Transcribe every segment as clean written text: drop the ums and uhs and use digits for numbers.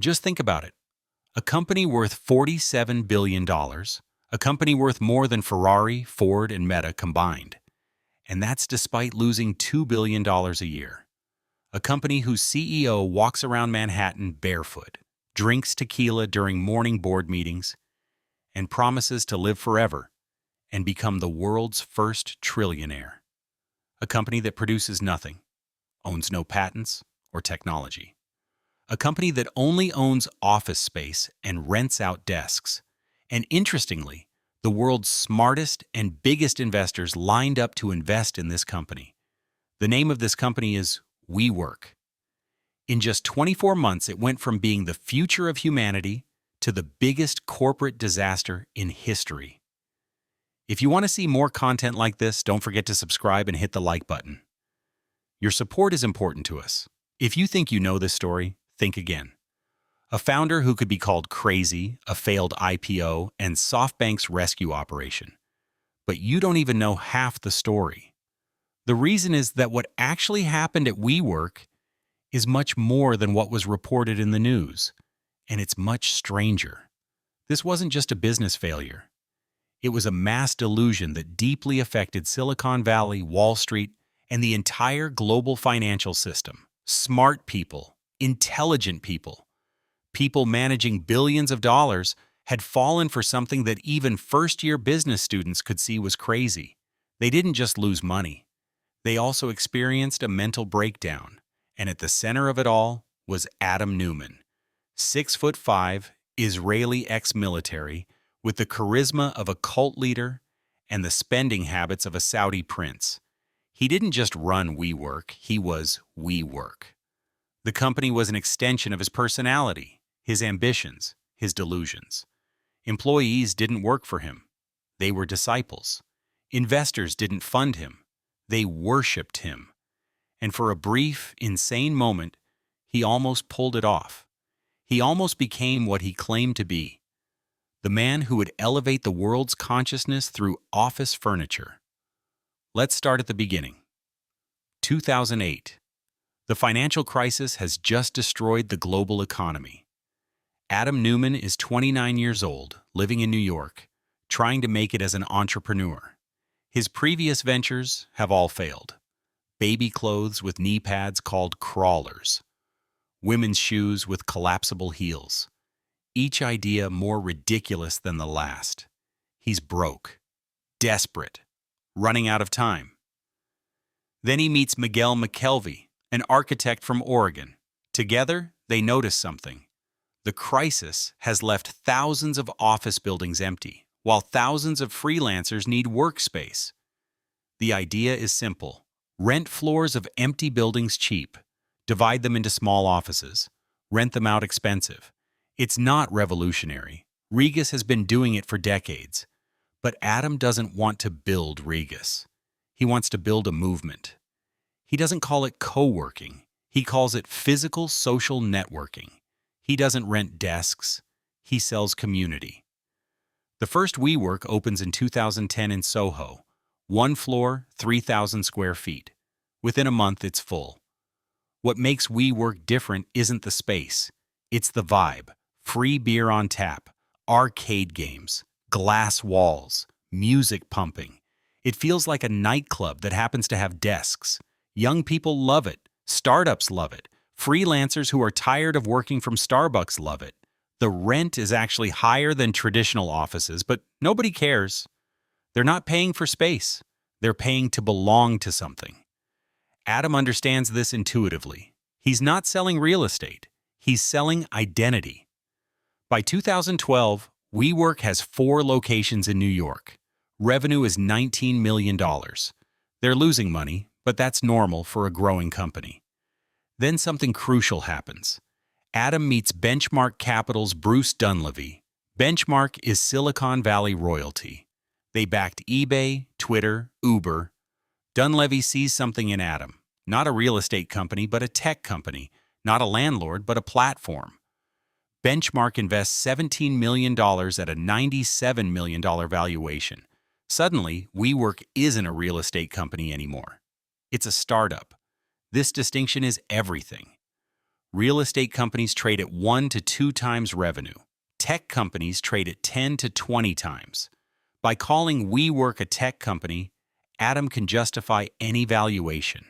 Just think about it. A company worth $47 billion, a company worth more than Ferrari, Ford, and Meta combined. And that's despite losing $2 billion a year. A company whose CEO walks around Manhattan barefoot, drinks tequila during morning board meetings, and promises to live forever and become the world's first trillionaire. A company that produces nothing, owns no patents or technology. A company that only owns office space and rents out desks. And interestingly, the world's smartest and biggest investors lined up to invest in this company. The name of this company is WeWork. In just 24 months, it went from being the future of humanity to the biggest corporate disaster in history. If you want to see more content like this, don't forget to subscribe and hit the like button. Your support is important to us. If you think you know this story, think again. A founder who could be called crazy, a failed IPO, and SoftBank's rescue operation. But you don't even know half the story. The reason is that what actually happened at WeWork is much more than what was reported in the news, and it's much stranger. This wasn't just a business failure. It was a mass delusion that deeply affected Silicon Valley, Wall Street, and the entire global financial system. Smart people, intelligent people, people managing billions of dollars had fallen for something that even first-year business students could see was crazy. They didn't just lose money. They also experienced a mental breakdown. And at the center of it all was Adam Neumann, 6'5", Israeli ex-military, with the charisma of a cult leader and the spending habits of a Saudi prince. He didn't just run WeWork, he was WeWork. The company was an extension of his personality, his ambitions, his delusions. Employees didn't work for him. They were disciples. Investors didn't fund him. They worshipped him. And for a brief, insane moment, he almost pulled it off. He almost became what he claimed to be, the man who would elevate the world's consciousness through office furniture. Let's start at the beginning. 2008. The financial crisis has just destroyed the global economy. Adam Neumann is 29 years old, living in New York, trying to make it as an entrepreneur. His previous ventures have all failed. Baby clothes with knee pads called crawlers. Women's shoes with collapsible heels. Each idea more ridiculous than the last. He's broke, desperate, running out of time. Then he meets Miguel McKelvey, an architect from Oregon. Together, they notice something. The crisis has left thousands of office buildings empty, while thousands of freelancers need workspace. The idea is simple. Rent floors of empty buildings cheap. Divide them into small offices. Rent them out expensive. It's not revolutionary. Regus has been doing it for decades. But Adam doesn't want to build Regus. He wants to build a movement. He doesn't call it co-working. He calls it physical social networking. He doesn't rent desks. He sells community. The first WeWork opens in 2010 in Soho. 1 floor, 3,000 square feet. Within a month, it's full. What makes WeWork different isn't the space. It's the vibe. Free beer on tap, arcade games, glass walls, music pumping. It feels like a nightclub that happens to have desks. Young people love it. Startups love it. Freelancers who are tired of working from Starbucks love it. The rent is actually higher than traditional offices, but nobody cares. They're not paying for space. They're paying to belong to something. Adam understands this intuitively. He's not selling real estate. He's selling identity. By 2012, WeWork has 4 locations in New York. Revenue is $19 million. They're losing money, but that's normal for a growing company. Then something crucial happens. Adam meets Benchmark Capital's Bruce Dunleavy. Benchmark is Silicon Valley royalty. They backed eBay, Twitter, Uber. Dunleavy sees something in Adam. Not a real estate company, but a tech company. Not a landlord, but a platform. Benchmark invests $17 million at a $97 million valuation. Suddenly, WeWork isn't a real estate company anymore. It's a startup. This distinction is everything. Real estate companies trade at 1 to 2 times revenue. Tech companies trade at 10 to 20 times. By calling WeWork a tech company, Adam can justify any valuation.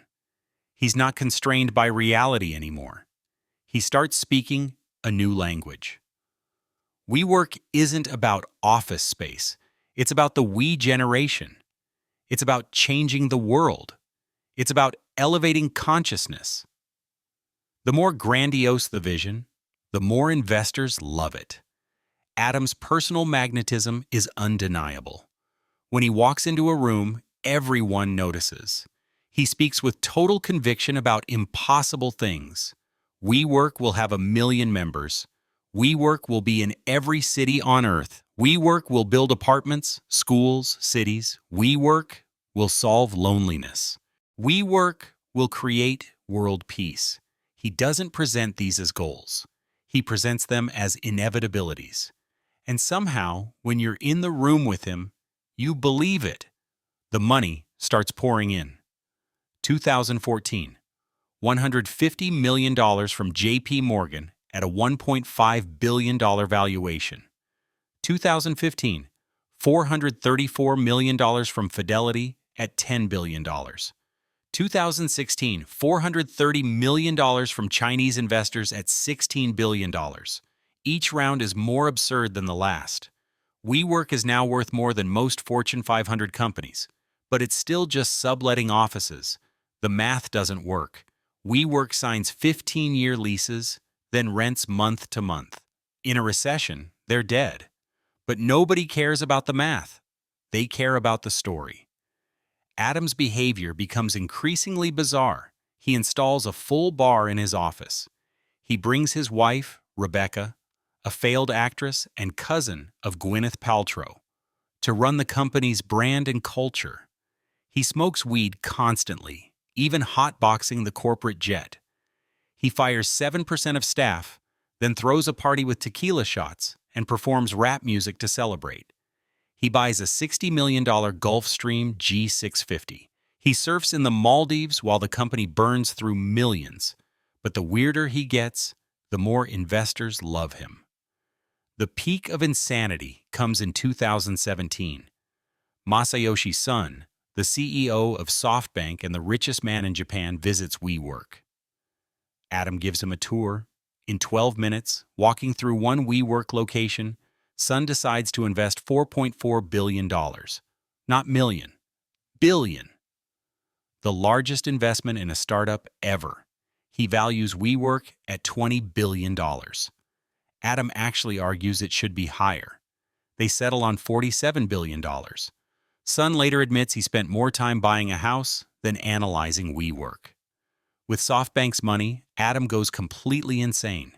He's not constrained by reality anymore. He starts speaking a new language. WeWork isn't about office space. It's about the we generation. It's about changing the world. It's about elevating consciousness. The more grandiose the vision, the more investors love it. Adam's personal magnetism is undeniable. When he walks into a room, everyone notices. He speaks with total conviction about impossible things. WeWork will have 1 million members. WeWork will be in every city on Earth. WeWork will build apartments, schools, cities. WeWork will solve loneliness. WeWork will create world peace. He doesn't present these as goals. He presents them as inevitabilities. And somehow, when you're in the room with him, you believe it. The money starts pouring in. 2014, $150 million from JP Morgan at a $1.5 billion valuation. 2015, $434 million from Fidelity at $10 billion. 2016, $430 million from Chinese investors at $16 billion. Each round is more absurd than the last. WeWork is now worth more than most Fortune 500 companies, but it's still just subletting offices. The math doesn't work. WeWork signs 15-year leases, then rents month to month. In a recession, they're dead. But nobody cares about the math. They care about the story. Adam's behavior becomes increasingly bizarre. He installs a full bar in his office. He brings his wife, Rebecca, a failed actress and cousin of Gwyneth Paltrow, to run the company's brand and culture. He smokes weed constantly, even hotboxing the corporate jet. He fires 7% of staff, then throws a party with tequila shots and performs rap music to celebrate. He buys a $60 million Gulfstream G650. He surfs in the Maldives while the company burns through millions. But the weirder he gets, the more investors love him. The peak of insanity comes in 2017. Masayoshi Son, the CEO of SoftBank and the richest man in Japan, visits WeWork. Adam gives him a tour. In 12 minutes, walking through one WeWork location, Son decides to invest $4.4 billion. Not million, billion. The largest investment in a startup ever. He values WeWork at $20 billion. Adam actually argues it should be higher. They settle on $47 billion. Son later admits he spent more time buying a house than analyzing WeWork. With SoftBank's money, Adam goes completely insane.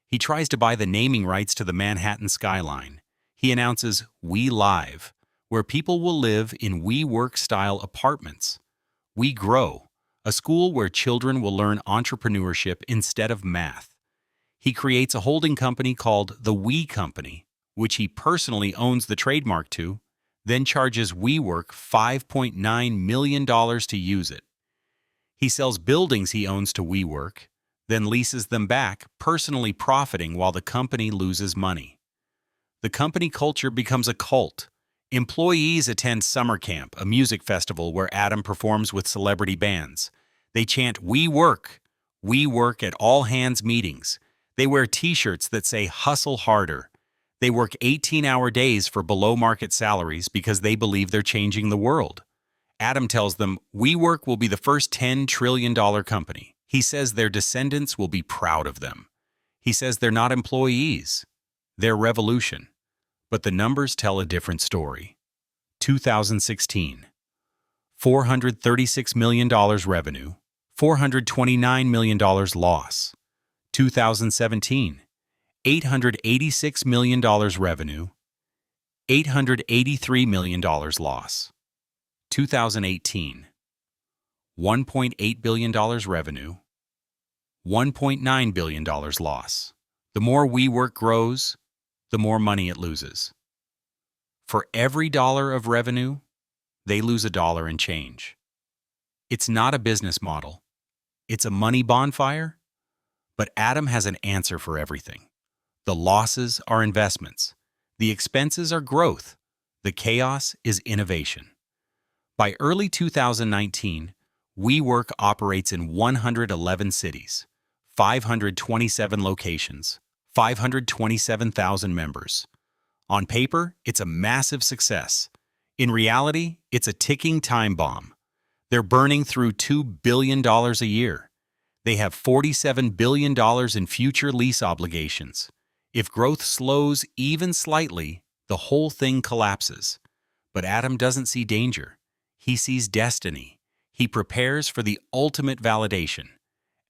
He tries to buy the naming rights to the Manhattan skyline. He announces We Live, where people will live in WeWork-style apartments. We Grow, a school where children will learn entrepreneurship instead of math. He creates a holding company called the We Company, which he personally owns the trademark to, then charges WeWork $5.9 million to use it. He sells buildings he owns to WeWork, then leases them back, personally profiting while the company loses money. The company culture becomes a cult. Employees attend summer camp, a music festival where Adam performs with celebrity bands. They chant, "We work at all hands meetings." They wear t-shirts that say, "Hustle harder." They work 18-hour days for below-market salaries because they believe they're changing the world. Adam tells them, WeWork will be the first $10 trillion company. He says their descendants will be proud of them. He says they're not employees. They're revolution. But the numbers tell a different story. 2016. $436 million revenue, $429 million loss. 2017. $886 million revenue, $883 million loss. 2018. $1.8 billion revenue, $1.9 billion loss. The more WeWork grows, the more money it loses. For every dollar of revenue, they lose $1 and change. It's not a business model. It's a money bonfire, But Adam has an answer for everything. The losses are investments. The expenses are growth. The chaos is innovation. By early 2019, WeWork operates in 111 cities, 527 locations, 527,000 members. On paper, it's a massive success. In reality, it's a ticking time bomb. They're burning through $2 billion a year. They have $47 billion in future lease obligations. If growth slows even slightly, the whole thing collapses. But Adam doesn't see danger. He sees destiny. He prepares for the ultimate validation,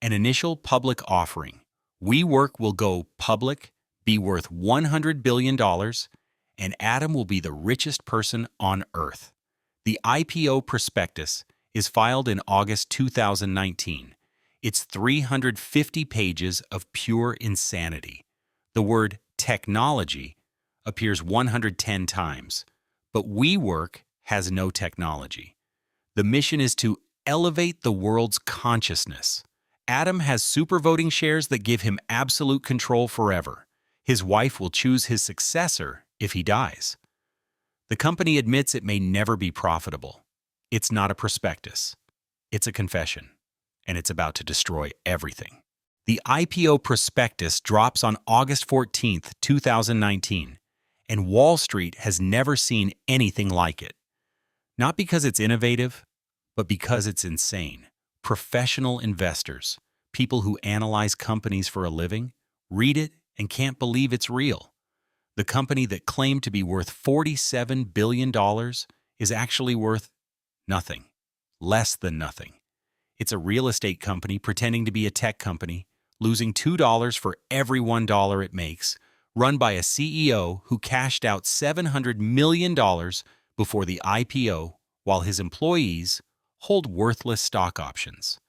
an initial public offering. WeWork will go public, be worth $100 billion, and Adam will be the richest person on Earth. The IPO prospectus is filed in August 2019. It's 350 pages of pure insanity. The word technology appears 110 times, but WeWork has no technology. The mission is to elevate the world's consciousness. Adam has super voting shares that give him absolute control forever. His wife will choose his successor if he dies. The company admits it may never be profitable. It's not a prospectus. It's a confession, and it's about to destroy everything. The IPO prospectus drops on August 14, 2019, and Wall Street has never seen anything like it. Not because it's innovative, but because it's insane. Professional investors, people who analyze companies for a living, read it and can't believe it's real. The company that claimed to be worth $47 billion is actually worth nothing, less than nothing. It's a real estate company pretending to be a tech company, losing $2 for every $1 it makes, run by a CEO who cashed out $700 million before the IPO while his employees hold worthless stock options.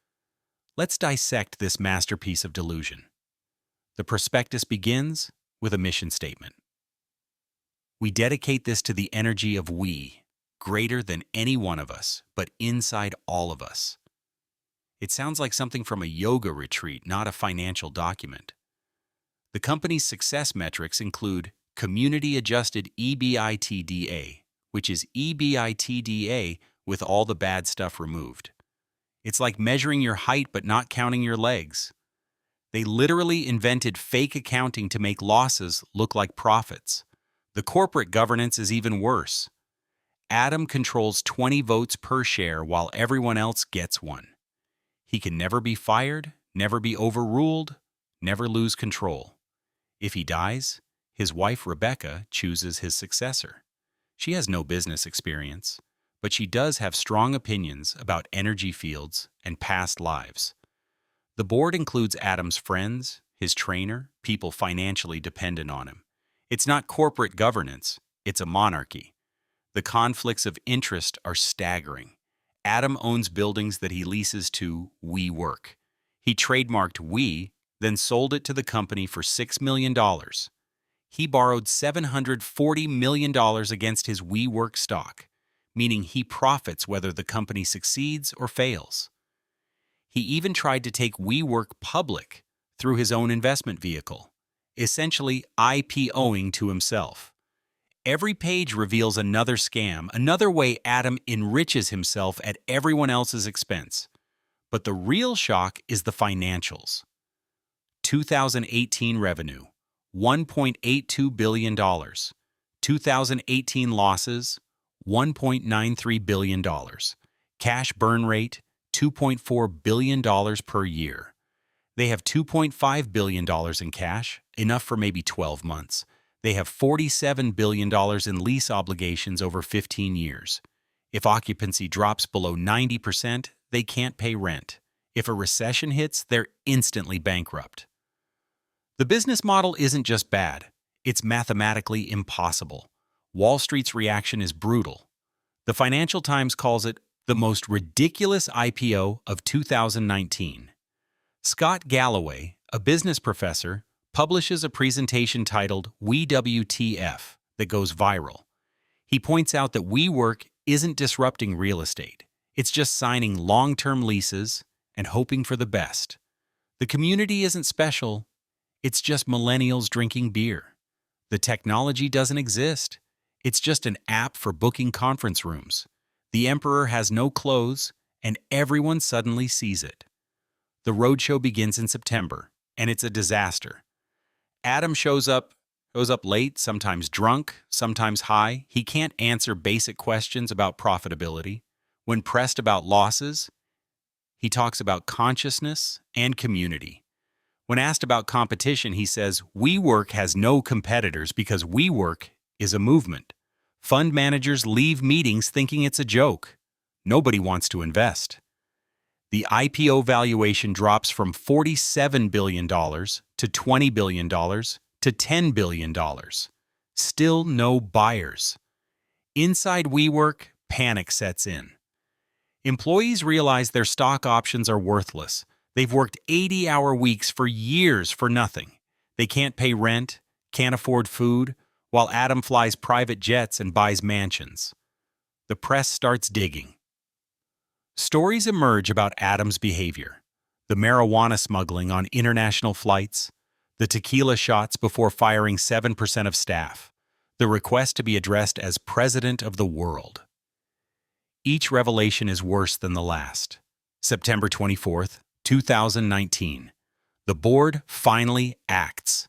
Let's dissect this masterpiece of delusion. The prospectus begins with a mission statement. We dedicate this to the energy of we, greater than any one of us, but inside all of us. It sounds like something from a yoga retreat, not a financial document. The company's success metrics include community-adjusted EBITDA, which is EBITDA with all the bad stuff removed. It's like measuring your height but not counting your legs. They literally invented fake accounting to make losses look like profits. The corporate governance is even worse. Adam controls 20 votes per share while everyone else gets one. He can never be fired, never be overruled, never lose control. If he dies, his wife Rebecca chooses his successor. She has no business experience, but she does have strong opinions about energy fields and past lives. The board includes Adam's friends, his trainer, people financially dependent on him. It's not corporate governance, it's a monarchy. The conflicts of interest are staggering. Adam owns buildings that he leases to WeWork. He trademarked We, then sold it to the company for $6 million. He borrowed $740 million against his WeWork stock, meaning he profits whether the company succeeds or fails. He even tried to take WeWork public through his own investment vehicle, essentially IPOing to himself. Every page reveals another scam, another way Adam enriches himself at everyone else's expense. But the real shock is the financials. 2018 revenue, $1.82 billion. 2018 losses, $1.93 billion. Cash burn rate, $2.4 billion per year. They have $2.5 billion in cash, enough for maybe 12 months. They have $47 billion in lease obligations over 15 years. If occupancy drops below 90%, they can't pay rent. If a recession hits, they're instantly bankrupt. The business model isn't just bad, it's mathematically impossible. Wall Street's reaction is brutal. The Financial Times calls it the most ridiculous IPO of 2019. Scott Galloway, a business professor, publishes a presentation titled WeWTF that goes viral. He points out that WeWork isn't disrupting real estate. It's just signing long-term leases and hoping for the best. The community isn't special, it's just millennials drinking beer. The technology doesn't exist. It's just an app for booking conference rooms. The emperor has no clothes, and everyone suddenly sees it. The roadshow begins in September, and it's a disaster. Adam shows up late, sometimes drunk, sometimes high. He can't answer basic questions about profitability. When pressed about losses, he talks about consciousness and community. When asked about competition, he says, WeWork has no competitors because WeWork is a movement. Fund managers leave meetings thinking it's a joke. Nobody wants to invest. The IPO valuation drops from $47 billion to $20 billion to $10 billion. Still no buyers. Inside WeWork, panic sets in. Employees realize their stock options are worthless. They've worked 80-hour weeks for years for nothing. They can't pay rent, can't afford food, while Adam flies private jets and buys mansions. The press starts digging. Stories emerge about Adam's behavior. The marijuana smuggling on international flights, the tequila shots before firing 7% of staff, the request to be addressed as president of the world. Each revelation is worse than the last. September 24th, 2019. The board finally acts.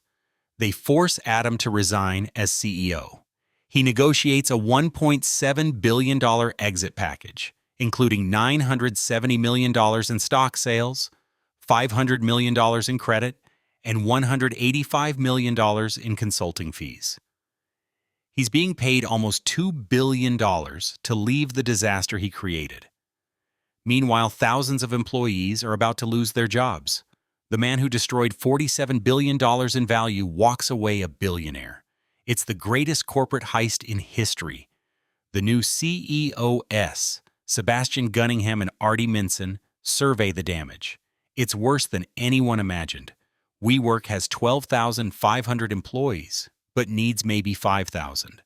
They force Adam to resign as CEO. He negotiates a $1.7 billion exit package, including $970 million in stock sales, $500 million in credit, and $185 million in consulting fees. He's being paid almost $2 billion to leave the disaster he created. Meanwhile, thousands of employees are about to lose their jobs. The man who destroyed $47 billion in value walks away a billionaire. It's the greatest corporate heist in history. The new CEOs, Sebastian Gunningham and Artie Minson, survey the damage. It's worse than anyone imagined. WeWork has 12,500 employees, but needs maybe 5,000.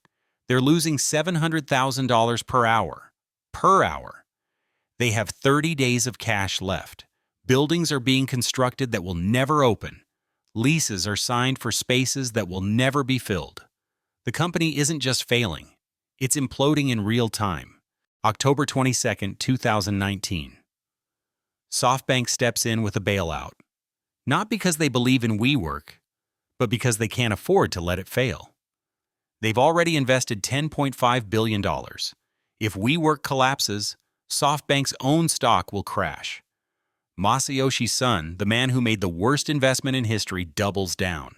They're losing $700,000 per hour. Per hour. They have 30 days of cash left. Buildings are being constructed that will never open. Leases are signed for spaces that will never be filled. The company isn't just failing, it's imploding in real time. October 22, 2019. SoftBank steps in with a bailout. Not because they believe in WeWork, but because they can't afford to let it fail. They've already invested $10.5 billion. If WeWork collapses, SoftBank's own stock will crash. Masayoshi Son, the man who made the worst investment in history, doubles down.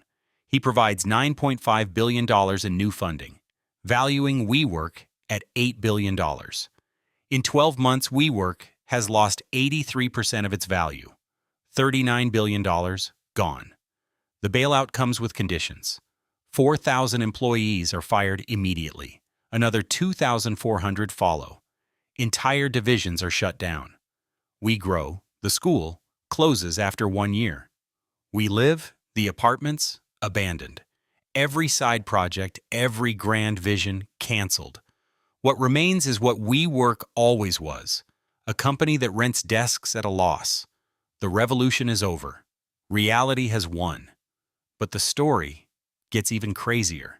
He provides $9.5 billion in new funding, valuing WeWork at $8 billion. In 12 months, WeWork has lost 83% of its value. $39 billion gone. The bailout comes with conditions. 4,000 employees are fired immediately. Another 2,400 follow. Entire divisions are shut down. WeGrow, the school, closes after 1 year. WeLive, the apartments, abandoned. Every side project, every grand vision, canceled. What remains is what WeWork always was, a company that rents desks at a loss. The revolution is over. Reality has won. But the story gets even crazier.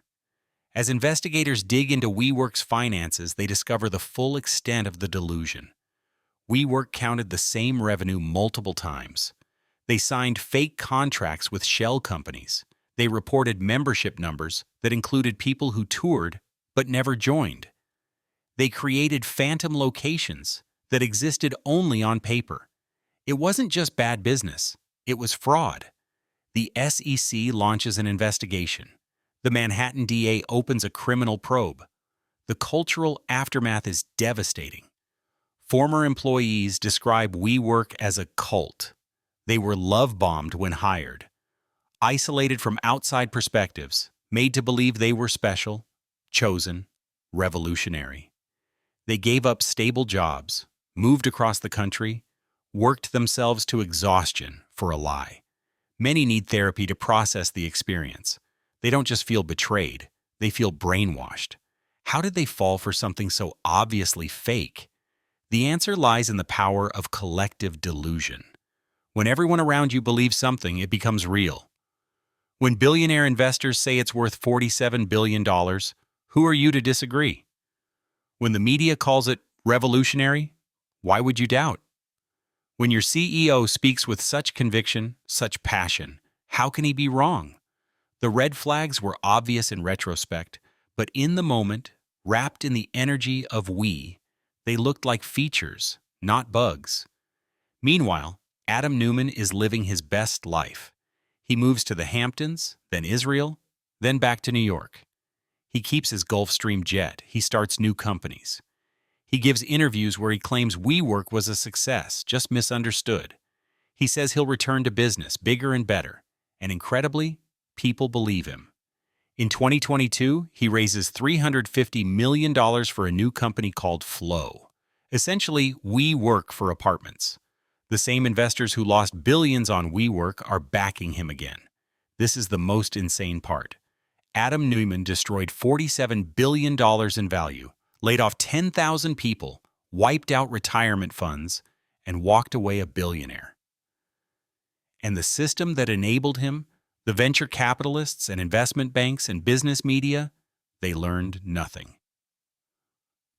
As investigators dig into WeWork's finances, they discover the full extent of the delusion. WeWork counted the same revenue multiple times. They signed fake contracts with shell companies. They reported membership numbers that included people who toured but never joined. They created phantom locations that existed only on paper. It wasn't just bad business, it was fraud. The SEC launches an investigation. The Manhattan DA opens a criminal probe. The cultural aftermath is devastating. Former employees describe WeWork as a cult. They were love-bombed when hired. Isolated from outside perspectives, made to believe they were special, chosen, revolutionary. They gave up stable jobs, moved across the country, worked themselves to exhaustion for a lie. Many need therapy to process the experience. They don't just feel betrayed, they feel brainwashed. How did they fall for something so obviously fake? The answer lies in the power of collective delusion. When everyone around you believes something, it becomes real. When billionaire investors say it's worth $47 billion, who are you to disagree? When the media calls it revolutionary, why would you doubt? When your CEO speaks with such conviction, such passion, how can he be wrong? The red flags were obvious in retrospect, but in the moment, wrapped in the energy of they looked like features, not bugs. Meanwhile, Adam Neumann is living his best life. He moves to the Hamptons, then Israel, then back to New York. He keeps his Gulfstream jet. He starts new companies. He gives interviews where he claims WeWork was a success, just misunderstood. He says he'll return to business, bigger and better. And incredibly, people believe him. In 2022, he raises $350 million for a new company called Flow. Essentially, WeWork for apartments. The same investors who lost billions on WeWork are backing him again. This is the most insane part. Adam Neumann destroyed $47 billion in value, laid off 10,000 people, wiped out retirement funds, and walked away a billionaire. And the system that enabled him, the venture capitalists and investment banks and business media, they learned nothing.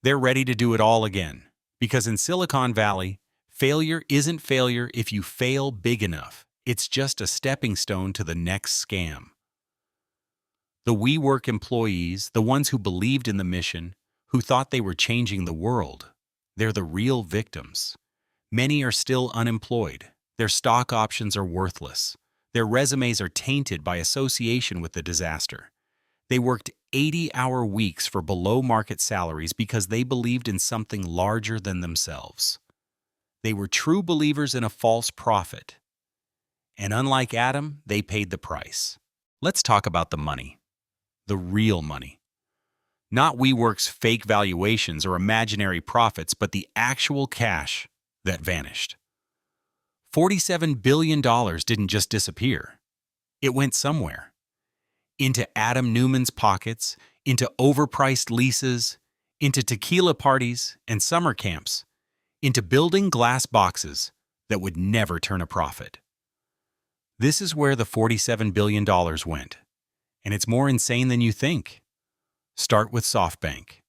They're ready to do it all again, because in Silicon Valley, failure isn't failure if you fail big enough. It's just a stepping stone to the next scam. The WeWork employees, the ones who believed in the mission, who thought they were changing the world, they're the real victims. Many are still unemployed. Their stock options are worthless. Their resumes are tainted by association with the disaster. They worked 80-hour weeks for below-market salaries because they believed in something larger than themselves. They were true believers in a false prophet. And unlike Adam, they paid the price. Let's talk about the money. The real money. Not WeWork's fake valuations or imaginary profits, but the actual cash that vanished. $47 billion didn't just disappear. It went somewhere. Into Adam Neumann's pockets, into overpriced leases, into tequila parties and summer camps, into building glass boxes that would never turn a profit. This is where the $47 billion went. And it's more insane than you think. Start with SoftBank.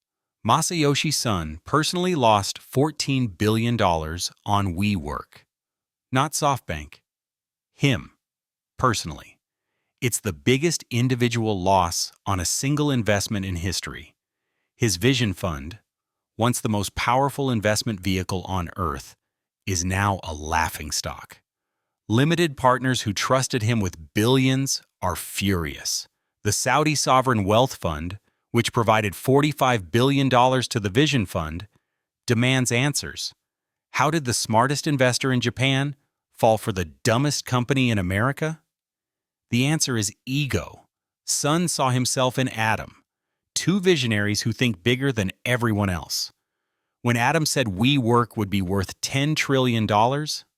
Masayoshi Son personally lost $14 billion on WeWork. Not SoftBank. Him, personally. It's the biggest individual loss on a single investment in history. His Vision Fund, once the most powerful investment vehicle on Earth, is now a laughingstock. Limited partners who trusted him with billions are furious. The Saudi Sovereign Wealth Fund, which provided $45 billion to the Vision Fund, demands answers. How did the smartest investor in Japan fall for the dumbest company in America? The answer is ego. Son saw himself in Adam, two visionaries who think bigger than everyone else. When Adam said WeWork would be worth $10 trillion,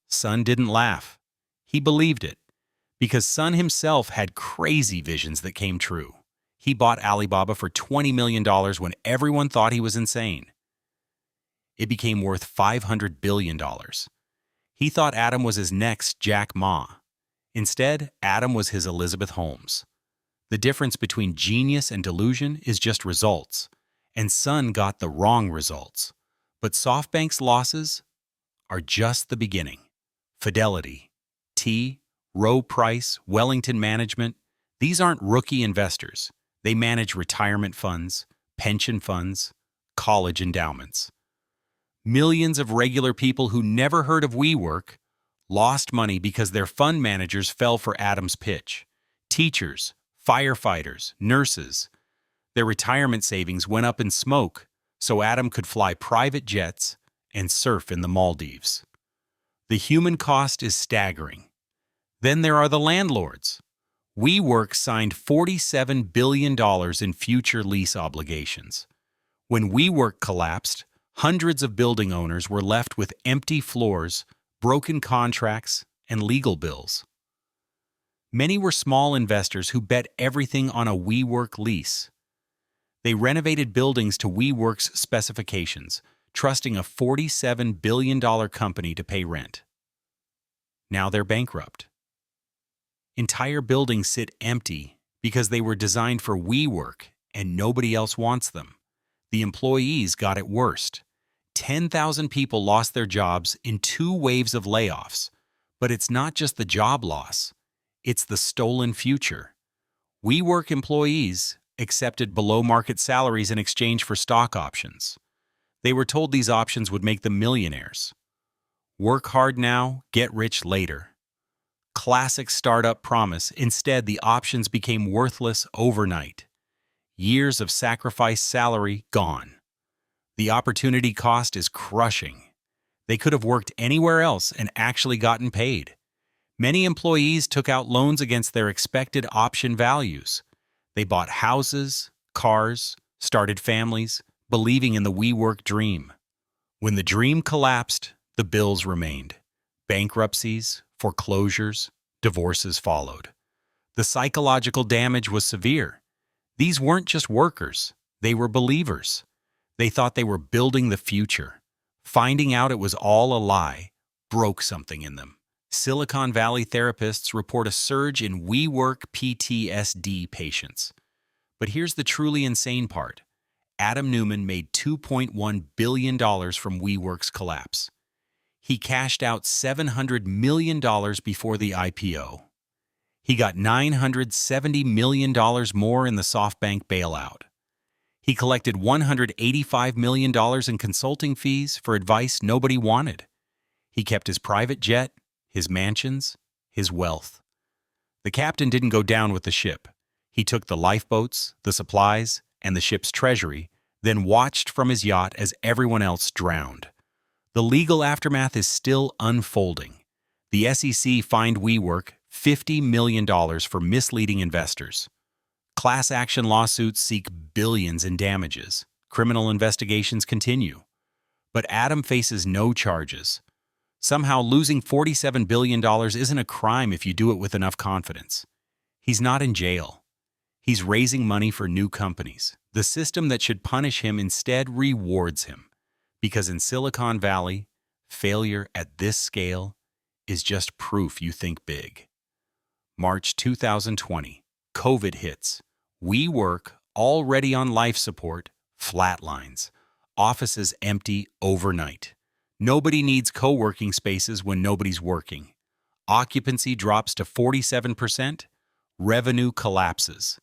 Son didn't laugh. He believed it. Because Son himself had crazy visions that came true. He bought Alibaba for $20 million when everyone thought he was insane. It became worth $500 billion. He thought Adam was his next Jack Ma. Instead, Adam was his Elizabeth Holmes. The difference between genius and delusion is just results, and Son got the wrong results. But SoftBank's losses are just the beginning. Fidelity, T, Rowe Price, Wellington Management, these aren't rookie investors. They manage retirement funds, pension funds, college endowments. Millions of regular people who never heard of WeWork lost money because their fund managers fell for Adam's pitch. Teachers, firefighters, nurses. Their retirement savings went up in smoke so Adam could fly private jets and surf in the Maldives. The human cost is staggering. Then there are the landlords. WeWork signed $47 billion in future lease obligations. When WeWork collapsed, hundreds of building owners were left with empty floors, broken contracts, and legal bills. Many were small investors who bet everything on a WeWork lease. They renovated buildings to WeWork's specifications, trusting a $47 billion company to pay rent. Now they're bankrupt. Entire buildings sit empty because they were designed for WeWork and nobody else wants them. The employees got it worst. 10,000 people lost their jobs in 2 waves of layoffs. But it's not just the job loss, it's the stolen future. WeWork employees accepted below-market salaries in exchange for stock options. They were told these options would make them millionaires. Work hard now, get rich later. Classic startup promise. Instead, the options became worthless overnight. Years of sacrificed salary gone. The opportunity cost is crushing. They could have worked anywhere else and actually gotten paid. Many employees took out loans against their expected option values. They bought houses, cars, started families, believing in the WeWork dream. When the dream collapsed, the bills remained. Bankruptcies, foreclosures, divorces followed. The psychological damage was severe. These weren't just workers, they were believers. They thought they were building the future. Finding out it was all a lie broke something in them. Silicon Valley therapists report a surge in WeWork PTSD patients. But here's the truly insane part. Adam Neumann made $2.1 billion from WeWork's collapse. He cashed out $700 million before the IPO. He got $970 million more in the SoftBank bailout. He collected $185 million in consulting fees for advice nobody wanted. He kept his private jet, his mansions, his wealth. The captain didn't go down with the ship. He took the lifeboats, the supplies, and the ship's treasury, then watched from his yacht as everyone else drowned. The legal aftermath is still unfolding. The SEC fined WeWork $50 million for misleading investors. Class action lawsuits seek billions in damages. Criminal investigations continue. But Adam faces no charges. Somehow losing $47 billion isn't a crime if you do it with enough confidence. He's not in jail. He's raising money for new companies. The system that should punish him instead rewards him. Because in Silicon Valley, failure at this scale is just proof you think big. March 2020, COVID hits. WeWork, already on life support, flatlines. Offices empty overnight. Nobody needs co-working spaces when nobody's working. Occupancy drops to 47%. Revenue collapses.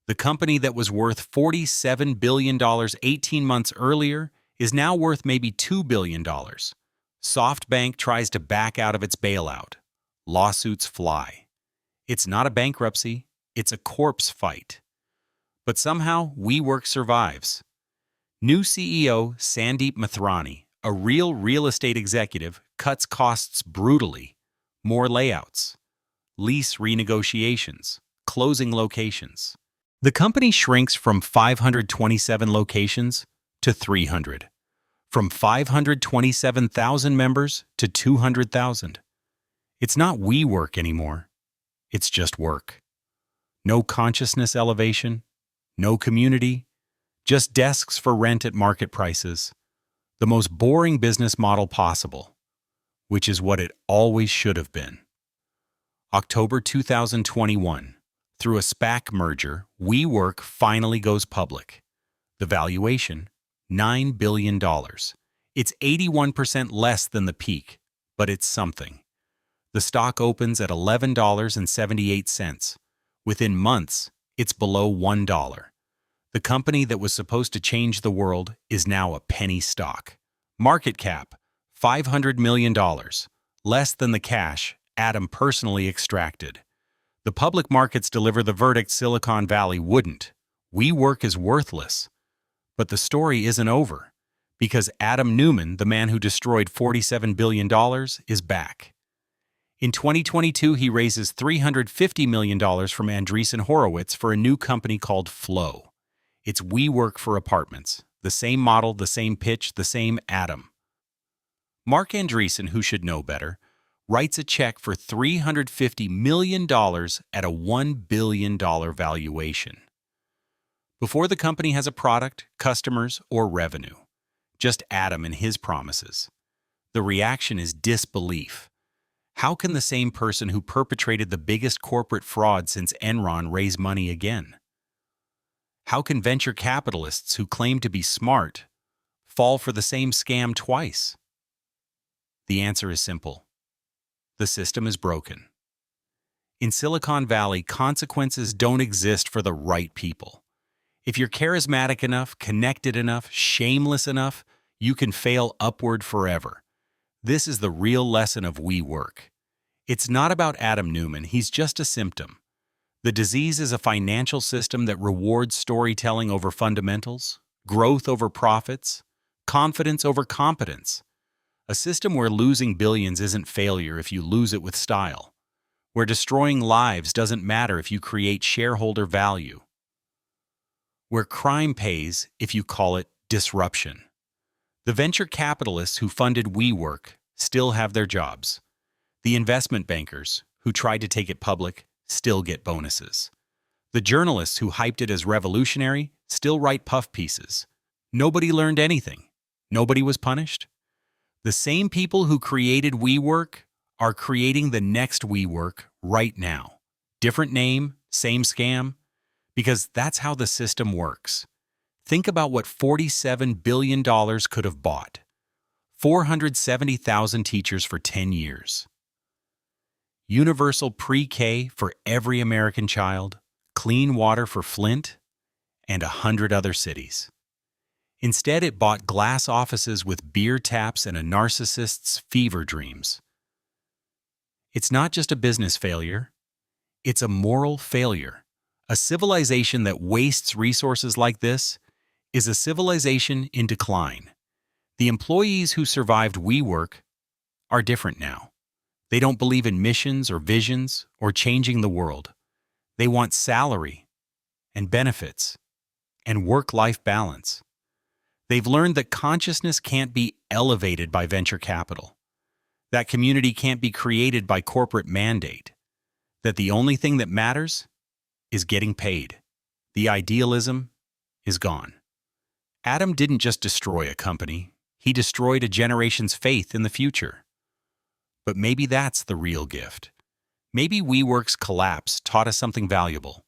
The company that was worth $47 billion 18 months earlier is now worth maybe $2 billion. SoftBank tries to back out of its bailout. Lawsuits fly. It's not a bankruptcy, it's a corpse fight. But somehow, WeWork survives. New CEO Sandeep Mathrani, a real estate executive, cuts costs brutally. More layouts, lease renegotiations, closing locations. The company shrinks from 527 locations to 300, from 527,000 members to 200,000. It's not WeWork anymore. It's just work. No consciousness elevation, no community, just desks for rent at market prices. The most boring business model possible, which is what it always should have been. October 2021. Through a SPAC merger, WeWork finally goes public. The valuation, $9 billion. It's 81% less than the peak, but it's something. The stock opens at $11.78. Within months, it's below $1. The company that was supposed to change the world is now a penny stock. Market cap, $500 million, less than the cash Adam personally extracted. The public markets deliver the verdict Silicon Valley wouldn't. WeWork is worthless. But the story isn't over, because Adam Neumann, the man who destroyed $47 billion, is back. In 2022, he raises $350 million from Andreessen Horowitz for a new company called Flow. It's WeWork for apartments. The same model, the same pitch, the same Adam. Mark Andreessen, who should know better, writes a check for $350 million at a $1 billion valuation. Before the company has a product, customers, or revenue. Just Adam and his promises. The reaction is disbelief. How can the same person who perpetrated the biggest corporate fraud since Enron raise money again? How can venture capitalists who claim to be smart fall for the same scam twice? The answer is simple. The system is broken. In Silicon Valley, consequences don't exist for the right people. If you're charismatic enough, connected enough, shameless enough, you can fail upward forever. This is the real lesson of WeWork. It's not about Adam Neumann, he's just a symptom. The disease is a financial system that rewards storytelling over fundamentals, growth over profits, confidence over competence. A system where losing billions isn't failure if you lose it with style, where destroying lives doesn't matter if you create shareholder value, where crime pays if you call it disruption. The venture capitalists who funded WeWork still have their jobs. The investment bankers who tried to take it public still get bonuses. The journalists who hyped it as revolutionary still write puff pieces. Nobody learned anything. Nobody was punished. The same people who created WeWork are creating the next WeWork right now. Different name, same scam, because that's how the system works. Think about what $47 billion could have bought. 470,000 teachers for 10 years. Universal pre-K for every American child, clean water for Flint, and 100 other cities. Instead, it bought glass offices with beer taps and a narcissist's fever dreams. It's not just a business failure, it's a moral failure. A civilization that wastes resources like this is a civilization in decline. The employees who survived WeWork are different now. They don't believe in missions or visions or changing the world. They want salary and benefits and work-life balance. They've learned that consciousness can't be elevated by venture capital, that community can't be created by corporate mandate, that the only thing that matters is getting paid. The idealism is gone. Adam didn't just destroy a company, he destroyed a generation's faith in the future. But maybe that's the real gift. Maybe WeWork's collapse taught us something valuable.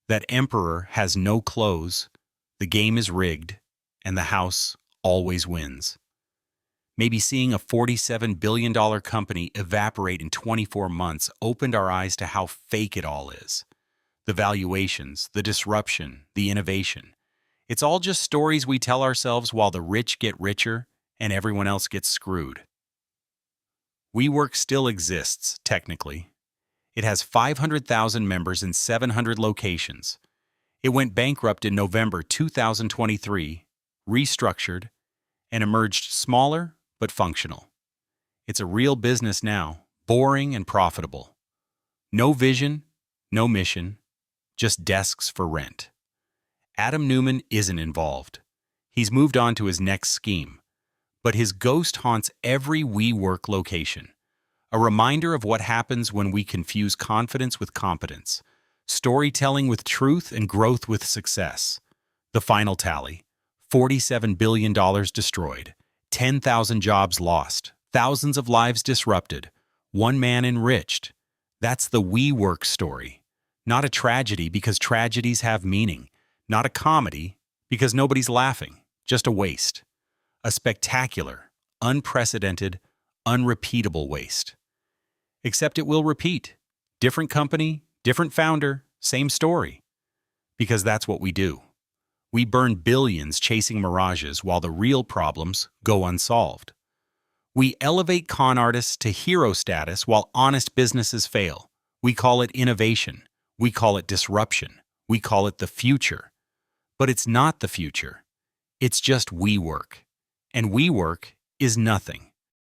That emperor has no clothes, the game is rigged, and the house always wins. Maybe seeing a $47 billion company evaporate in 24 months opened our eyes to how fake it all is. The valuations, the disruption, the innovation. It's all just stories we tell ourselves while the rich get richer and everyone else gets screwed. WeWork still exists, technically. It has 500,000 members in 700 locations. It went bankrupt in November 2023, restructured, and emerged smaller but functional. It's a real business now, boring and profitable. No vision, no mission, just desks for rent. Adam Neumann isn't involved. He's moved on to his next scheme. But his ghost haunts every WeWork location. A reminder of what happens when we confuse confidence with competence, storytelling with truth, and growth with success. The final tally: $47 billion destroyed, 10,000 jobs lost, thousands of lives disrupted, one man enriched. That's the WeWork story. Not a tragedy because tragedies have meaning. Not a comedy because nobody's laughing. Just a waste. A spectacular, unprecedented, unrepeatable waste. Except it will repeat. Different company, different founder, same story. Because that's what we do. We burn billions chasing mirages while the real problems go unsolved. We elevate con artists to hero status while honest businesses fail. We call it innovation. We call it disruption. We call it the future. But it's not the future. It's just WeWork. And WeWork is nothing.